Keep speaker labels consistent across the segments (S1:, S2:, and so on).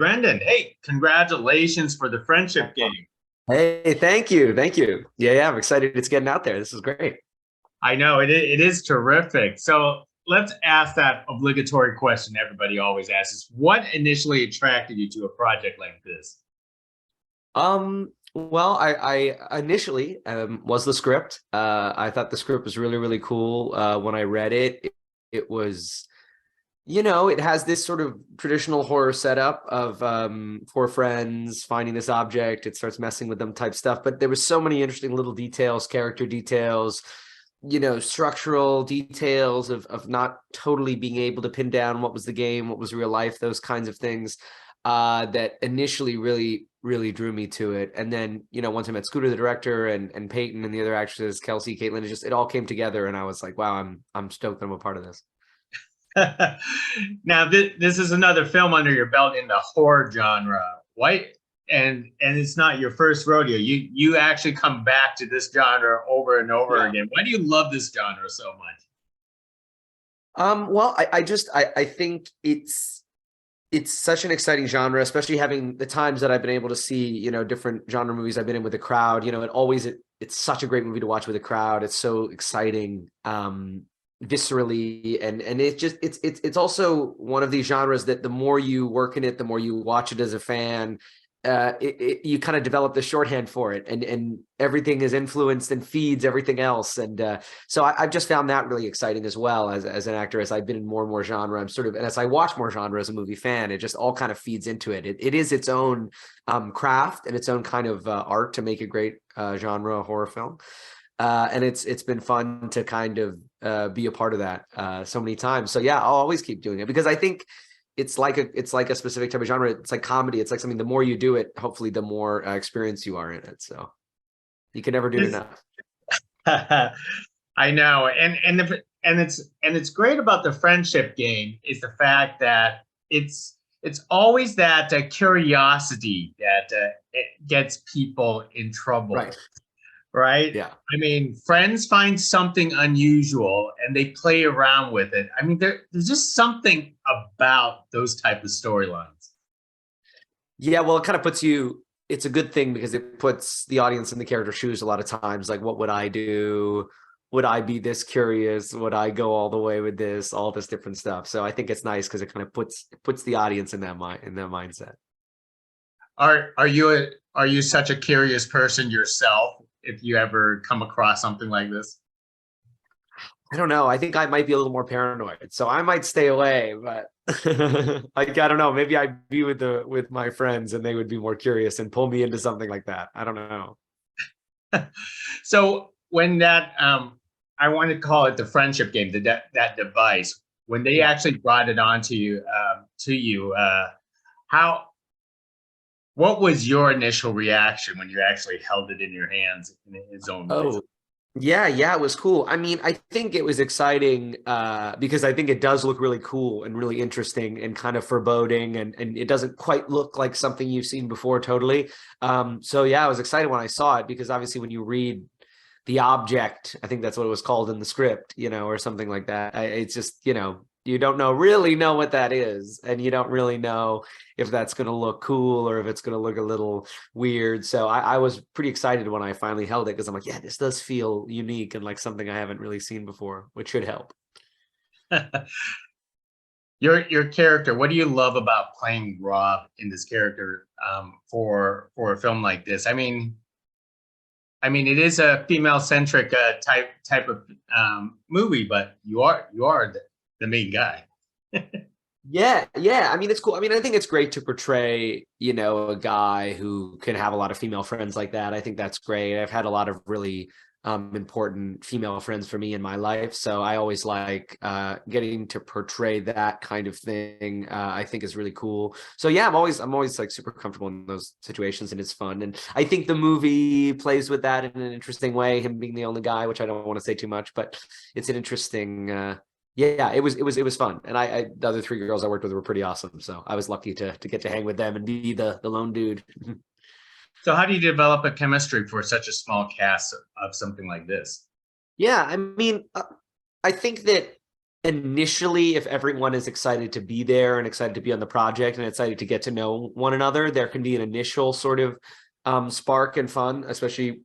S1: Brendan, hey, congratulations for the friendship game.
S2: Hey, thank you. Thank you. Yeah, I'm excited it's getting out there. This is great.
S1: I know it is terrific. So let's ask that obligatory question everybody always asks: what initially attracted you to a project like this?
S2: Well, I initially was the script. I thought the script was really, really cool. When I read it was, it has this sort of traditional horror setup of four friends finding this object. It starts messing with them type stuff. But there was so many interesting little details, character details, structural details of not totally being able to pin down what was the game, what was real life, those kinds of things that initially really, really drew me to it. And then, once I met Scooter, the director, and Peyton and the other actresses, Kelsey, Caitlin, it all came together, and I was like, wow, I'm stoked that I'm a part of this.
S1: Now this is another film under your belt in the horror genre. Why? And it's not your first rodeo. You actually come back to this genre over and over
S2: Yeah.
S1: again. Why do you love this genre so much?
S2: Well, I think it's such an exciting genre, especially having the times that I've been able to see, different genre movies I've been in with a crowd. It's such a great movie to watch with a crowd. It's so exciting, viscerally, and it's also one of these genres that the more you work in it, the more you watch it as a fan, you kind of develop the shorthand for it, and everything is influenced and feeds everything else. And so I've just found that really exciting as well as an actor. As I've been in more and more genre, and as I watch more genre as a movie fan, it just all kind of feeds into it. It is its own craft and its own kind of art to make a great genre horror film. And it's been fun to kind of be a part of that so many times. So yeah, I'll always keep doing it because I think it's like a specific type of genre. It's like comedy. It's like something, the more you do it, hopefully the more experience you are in it. So you can never do it
S1: This,
S2: enough.
S1: I know, and it's great about the friendship game is the fact that it's always that curiosity that it gets people in
S2: Right.
S1: trouble, right?
S2: Yeah.
S1: I mean, friends find something unusual and they play around with it. I mean, there's just something about those type of storylines.
S2: Yeah. Well, it kind of it's a good thing because it puts the audience in the character's shoes a lot of times. Like, what would I do? Would I be this curious? Would I go all the way with this? All this different stuff. So I think it's nice because it kind of puts the audience in that mindset.
S1: Are you such a curious person yourself? If you ever come across something like this.
S2: I don't know. I think I might be a little more paranoid, so I might stay away. But I don't know. Maybe I'd be with my friends, and they would be more curious and pull me into something like that. I don't know.
S1: So when that I want to call it the friendship game, that device, when they
S2: Yeah.
S1: actually brought it on to you, how what was your initial reaction when you actually held it in your hands in its own voice?
S2: Oh, yeah, it was cool. I mean, I think it was exciting because I think it does look really cool and really interesting and kind of foreboding, and it doesn't quite look like something you've seen before totally. So yeah, I was excited when I saw it because obviously when you read the object, I think that's what it was called in the script, or something like that. It's just, you don't really know what that is, and you don't really know if that's going to look cool or if it's going to look a little weird. So I was pretty excited when I finally held it because I'm like, yeah, this does feel unique and like something I haven't really seen before, which should help.
S1: Your character, what do you love about playing Rob in this character for a film like this? I mean, it is a female centric type of movie, but you are the main guy.
S2: Yeah. I mean, it's cool. I mean, I think it's great to portray, a guy who can have a lot of female friends like that. I think that's great. I've had a lot of really important female friends for me in my life. So I always like getting to portray that kind of thing. I think is really cool. So yeah, I'm always like super comfortable in those situations, and it's fun. And I think the movie plays with that in an interesting way. Him being the only guy, which I don't want to say too much, but it's an interesting. Yeah, it was fun, and the other three girls I worked with were pretty awesome. So I was lucky to get to hang with them and be the lone dude.
S1: So how do you develop a chemistry for such a small cast of something like this?
S2: Yeah, I mean, I think that initially, if everyone is excited to be there and excited to be on the project and excited to get to know one another, there can be an initial sort of spark and fun, especially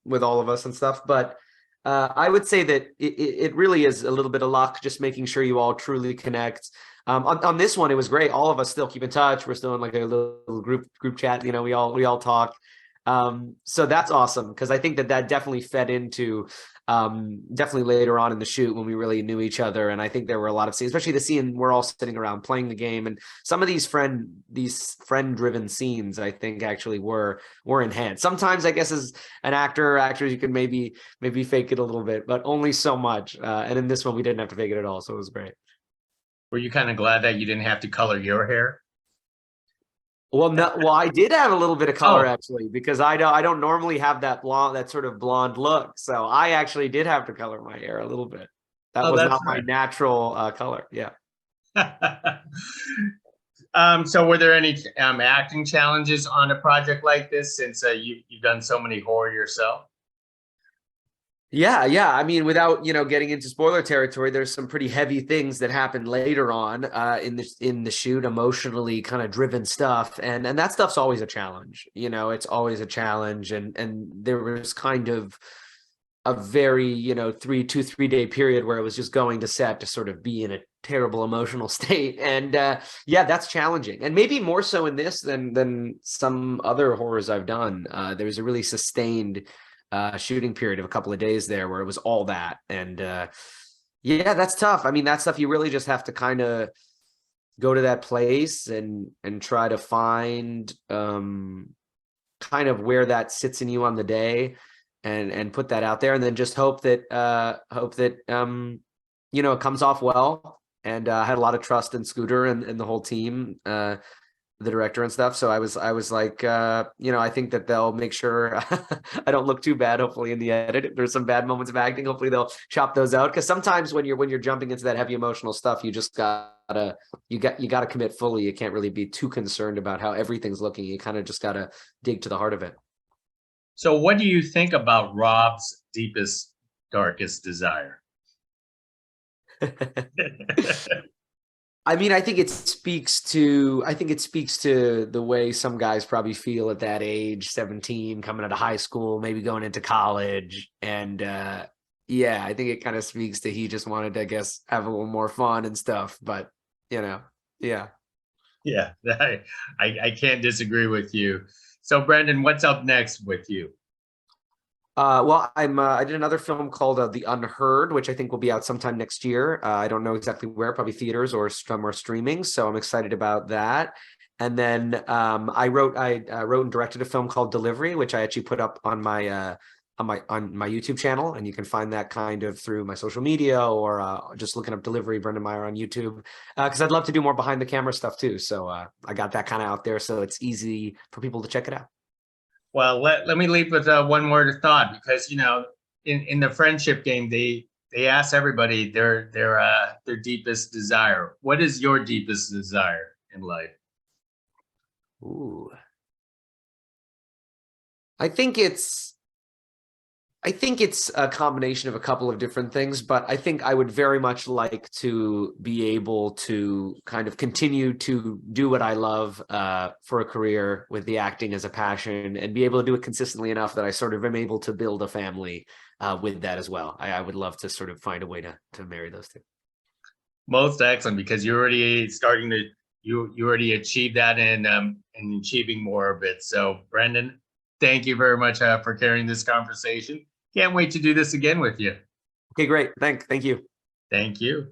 S2: with all of us and stuff. But I would say that it really is a little bit of luck, just making sure you all truly connect. On this one, it was great. All of us still keep in touch. We're still in like a little group chat. You know, we all talk. So that's awesome, because I think that definitely fed into definitely later on in the shoot when we really knew each other. And I think there were a lot of scenes, especially the scene we're all sitting around playing the game, and some of these friend driven scenes I think actually were enhanced. Sometimes I guess as an actor or actress you can maybe fake it a little bit, but only so much. And in this one we didn't have to fake it at all, so it was great.
S1: Were you kind of glad that you didn't have to color your hair?
S2: Well, no, well, I did have a little bit of color
S1: Oh.
S2: actually, because I don't normally have that sort of blonde look. So I actually did have to color my hair a little bit. That
S1: Oh,
S2: was
S1: that's
S2: not my natural color. Yeah.
S1: right. So were there any acting challenges on a project like this, since you've done so many horror yourself?
S2: Yeah. I mean, without getting into spoiler territory, there's some pretty heavy things that happen later on in the shoot, emotionally kind of driven stuff, and that stuff's always a challenge. It's always a challenge, and there was kind of a very 3 day period where it was just going to set to sort of be in a terrible emotional state, and yeah, that's challenging, and maybe more so in this than some other horrors I've done. There's a really sustained shooting period of a couple of days there where it was all that, and yeah, that's tough. I mean, that stuff you really just have to kind of go to that place and try to find kind of where that sits in you on the day, and put that out there, and then just hope that it comes off well. And I had a lot of trust in Scooter and the whole team, the director and stuff. So I was like, I think that they'll make sure I don't look too bad, hopefully, in the edit. If there's some bad moments of acting, hopefully they'll chop those out. Because sometimes when you're jumping into that heavy emotional stuff, you just gotta commit fully. You can't really be too concerned about how everything's looking. You kind of just gotta dig to the heart of it.
S1: So what do you think about Rob's deepest, darkest desire?
S2: I mean, I think it speaks to the way some guys probably feel at that age, 17, coming out of high school, maybe going into college. And yeah, I think it kind of speaks to he just wanted to, I guess, have a little more fun and stuff. But yeah.
S1: Yeah, I can't disagree with you. So Brendan, what's up next with you?
S2: Well, I did another film called The Unheard, which I think will be out sometime next year. I don't know exactly where, probably theaters or somewhere streaming. So I'm excited about that. And then I wrote and directed a film called Delivery, which I actually put up on my YouTube channel, and you can find that kind of through my social media, or just looking up Delivery Brendan Meyer on YouTube, because I'd love to do more behind the camera stuff too. So I got that kind of out there, so it's easy for people to check it out.
S1: Well, let me leave with one more thought, because in the friendship game, they ask everybody their deepest desire. What is your deepest desire in life?
S2: Ooh, I think it's a combination of a couple of different things, but I think I would very much like to be able to kind of continue to do what I love for a career, with the acting as a passion, and be able to do it consistently enough that I sort of am able to build a family with that as well. I would love to sort of find a way to marry those two.
S1: Most excellent, because you're already starting to you already achieved that, and achieving more of it. So Brendan, thank you very much for carrying this conversation. Can't wait to do this again with you.
S2: Okay, great. Thank you.
S1: Thank you.